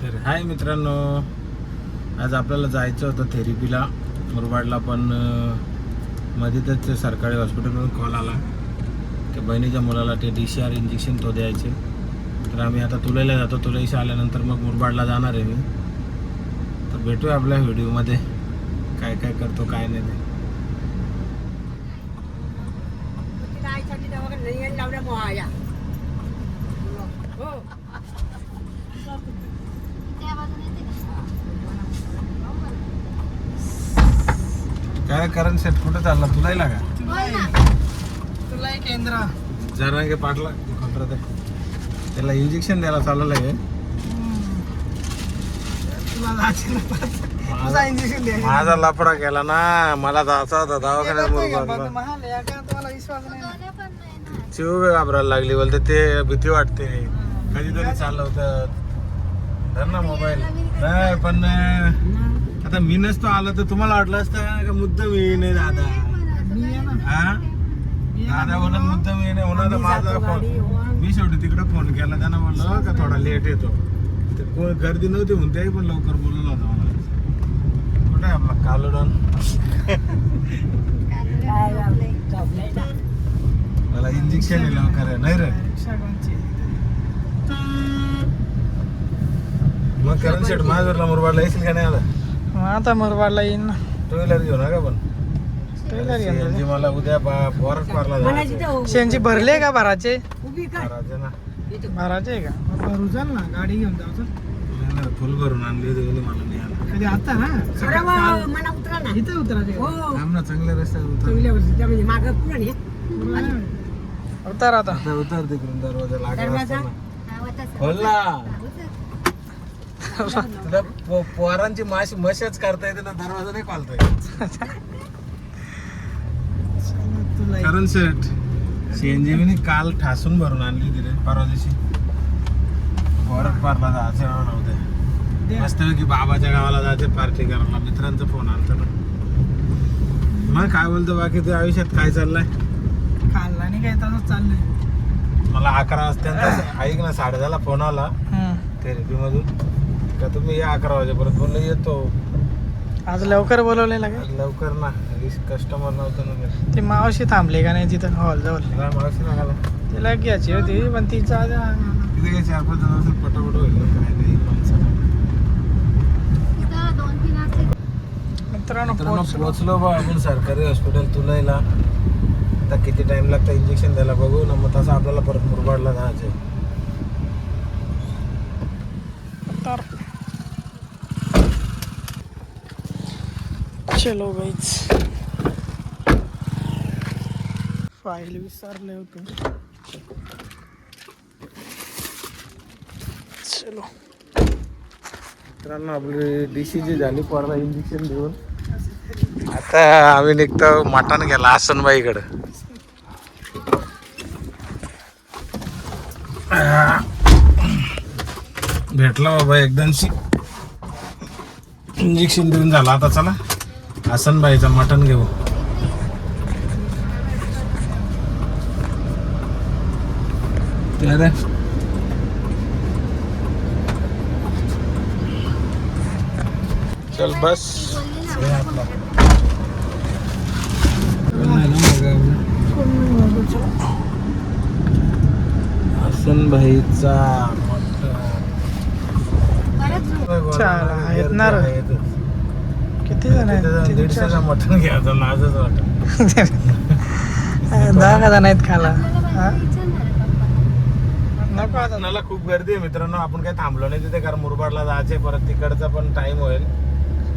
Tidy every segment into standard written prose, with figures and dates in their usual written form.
तर हाय मित्रांनो, आज आपल्याला जायचं होतं थेरपीला मुरबाडला, पण मध्येच सरकारी हॉस्पिटलमधून कॉल आला की बहिणीच्या मुलाला ते DCR इंजेक्शन तो द्यायचे. तर आम्ही आता तुलेला जातो. तुलेशी आल्यानंतर मग मुरबाडला जाणार आहे मी. तर भेटूया आपल्या व्हिडिओमध्ये काय काय करतो काय नाही ते. काय करण सेट कुठं चालला? तुलाही लागा तुला केंद्र जरा पाठला त्याला इंजेक्शन द्यायला चाललं आहे. माझा लफडा केला ना, मला जायचा होता दवाखान्यात मुरबाडला. चिव घाबरायला लागली, बोलते ते भीती वाटते. कधीतरी चालवतात धर ना मोबाईल. नाही पण आता मी नसतो आलो तर तुम्हाला वाटलं असतं का मुद्दाम मी नाही दादा. हा दादा बोलत मुद्दाम मी नाही होणार. माझा फोन मी शेवटी तिकडे फोन केला, त्यांना बोललो का थोडा लेट येतो. ते कोण गर्दी नव्हती म्हणते, पण लवकर बोलवलं होतं मला. कुठे आहे आपला कालोडॉन? मला इंजेक्शन आहे लवकर आहे नाही रे. मग करण शेट माझ्यावरला मुरबाडला येशील का नाही? आला आता मुरबाडला येईन ना. टू व्हीलर घेऊ नका पण ट्रेलर मला उद्या पोरात मारला शेंची भरले का भराचे? ना भराचे का? भरू चाल ना, गाडी घेऊन जाऊ. फुल भरून आणली होती मला नाही आला. कधी आता ना इथं उतरायचे. थांब ना, चांगल्या रस्त्यात उतर आता. उतर तिकडून दरवाजा लागला. खोल ना. तुला पोरांची मशाच करता येते ना, दरवाजा नाही खोलता येत. करण सेट CNG मी काल ठासून भरून आणली होती रे परवा दिवशी. पोरात पारला जायचं नव्हते. मस्त की बाबाच्या गावाला जायचे पार्टी करायला. मित्रांचा फोन आलता ना. मग काय बोलतो बाकी ते आयुष्यात काय चाललंय? खाल्ला नाही काय, तसंच चाललंय. मला 11 वाजता ऐक ना, 10:30 फोन आला थेरपी मधून का तुम्ही या 11 वाजेपर्यंत. बोललो येतो. आज लवकर बोलवलेला का? लवकर ना, कस्टमर नव्हतं ना. ती मावशी थांबली का नाही तिथं हॉल जवळ? मावशी नागाला तिला घ्यायची होती, पण तिचा तिथे काही 4-5 जण असेल, पटापट होईल. काय नाही मित्रांनो पोहोचलो बा आपण सरकारी हॉस्पिटल तुलायला. आता किती टाइम लागतं इंजेक्शन द्यायला बघू ना. मग तसं आपल्याला परत मुरबाडला जायचं. चलो गाईज, फाईल विसरले होते. चलो मित्रांनो, आपली DCG झाली पोराला इंजेक्शन देऊन. आता आम्ही निघतो मटण गेला आसनबाईकडे. भेटला बाबा एकदमशी इंजेक्शन देऊन झाला. आता चला हसनबाईचं मटण घेऊ. चल बस. हसनबाईचा आहेत ना रे. किती जण आहेत? 150चं मटण घ्यायचं लाजच वाटत. 10 जण आहेत खाला. नको आता. मला खूप गर्दी आहे मित्रांनो. आपण काही थांबलो नाही तिथे, कारण मुरबाडला जायचे. परत तिकडचा पण टाइम होईल.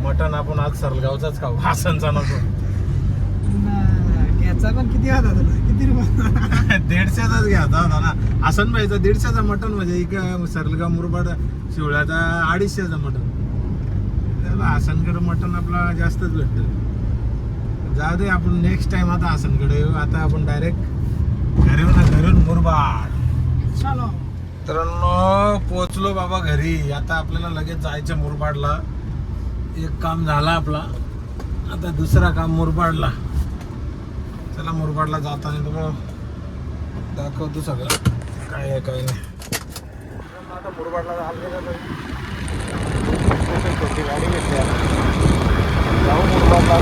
मटण आपण आज सरलगावचाच खाऊ, हासनचा नको. घ्यायचा पण किती होता तुला? किती रुपये? 150चाच घ्यायचा होता ना. हसनबाईचा 150चा मटण म्हणजे इकडं सरलगाव मुरबाड शिवळ्याचा 250चा मटण. त्याला हसनकडे मटण आपला जास्तच भेटतं. जाऊ दे, आपण नेक्स्ट टाइम आता हसनकडे येऊ. आता आपण डायरेक्ट घरून मुरबाड. चलो मित्रांनो, पोचलो बाबा घरी. आता आपल्याला लगेच जायचं मुरबाडला. एक काम झाला आपला, आता दुसरा काम मुरबाडला. चला मुरबाडला जाताना तुम्हाला दाखवतो सगळं काय आहे काय नाही. आता मुरबाडला गाडी घेतली जाऊ मुरबाडला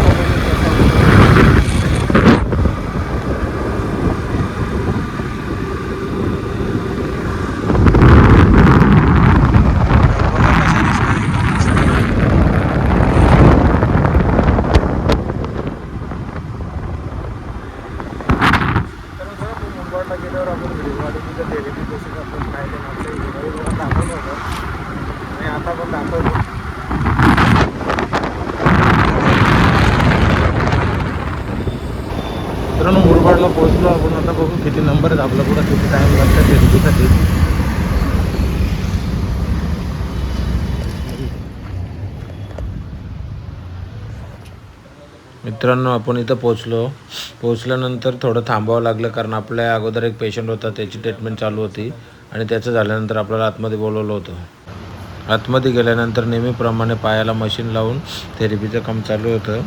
गेल्यावर आपण व्हिडिओमध्ये तिथं थेरपी कशी करतो काय ते मागच्या व्हिडिओ दाखवलं होतं आणि आता पण दाखवतो. मित्रांनो मुरबाडला पोहोचलो आपण. आता बघू किती नंबर आहेत आपला, पुढं किती टाईम लागतात थेरपीसाठी. मित्रांनो आपण इथं पोचल्यानंतर थोडं थांबावं लागलं, कारण आपल्या अगोदर एक पेशंट होता, त्याची ट्रीटमेंट चालू होती आणि त्याचं झाल्यानंतर आपल्याला आतमध्ये बोलवलं होतं. आतमध्ये गेल्यानंतर नेहमीप्रमाणे पायाला मशीन लावून थेरपीचं काम चालू होतं.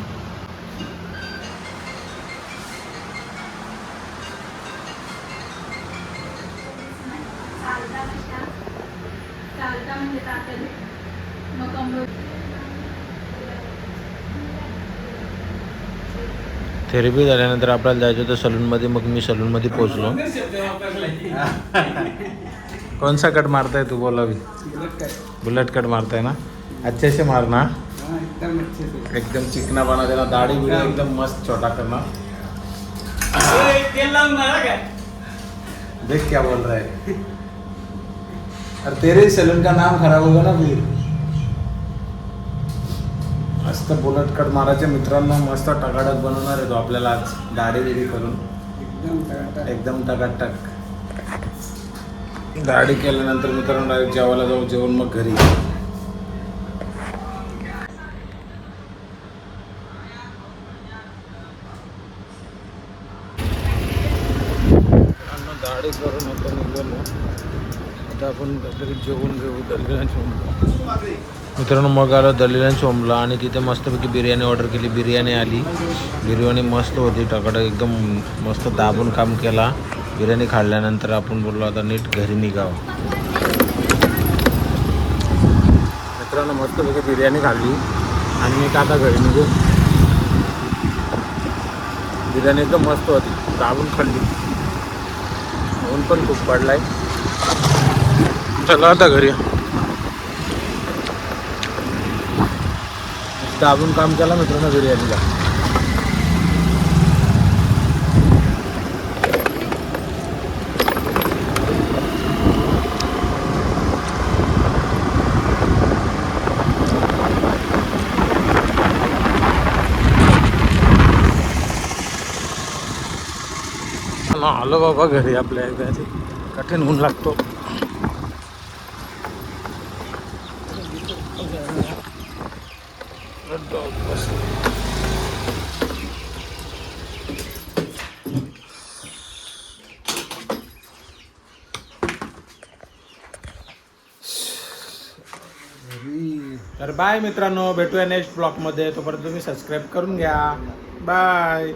थेरपी झाल्यानंतर आपल्याला जायचं होतं सलूनमध्ये. मग मी सलूनमध्ये पोहोचलो. कोणसा कट मारताय तू? बोला. बुलेट कट मारताय ना? अच्छे से मारना, एकदम चिकना बना देना, दाढ़ी भी एकदम मस्त छोटा करना. देख क्या बोल रहा है. अरे तेरे सलून का नाम खराब होगा ना फिर. मस्त बुलेट कट मारायचे मित्रांनो. मस्त टकाटक बनवणार आहे तो आपल्याला आज दाढी बिडी करून एकदम टकाटक. दाढी केल्यानंतर मित्रांनो डायरेक्ट जेवायला जाऊ. जेवण मग घरी. दाढी करून आता निघालो. आता आपण काहीतरी जेवण घेऊ दलिलांची होमला. मित्रांनो मग आलो दलिलांची होमला आणि तिथे मस्तपैकी बिर्याणी ऑर्डर केली. बिर्याणी आली. बिर्याणी मस्त होती टकाटक, एकदम मस्त दाबून काम केला. बिर्याणी खाल्ल्यानंतर आपण बोललो आता नीट घरी निघावं. मित्रांनो मस्तपैकी बिर्याणी खाल्ली आणि मी आता घरी निघू. बिर्याणी एकदम मस्त होती, दाबून खाल्ली. ऊन पण खूप पडलाय. चला आता घरी. दाबून काम केला मित्रांनो बिर्याणीला. आलो बाबा घरी. आपल्या एकदा कठीण ऊन लागतो. तर बाय मित्रांनो, भेटूया नेक्स्ट ब्लॉगमध्ये. तोपर्यंत तुम्ही सबस्क्राईब करून घ्या. बाय.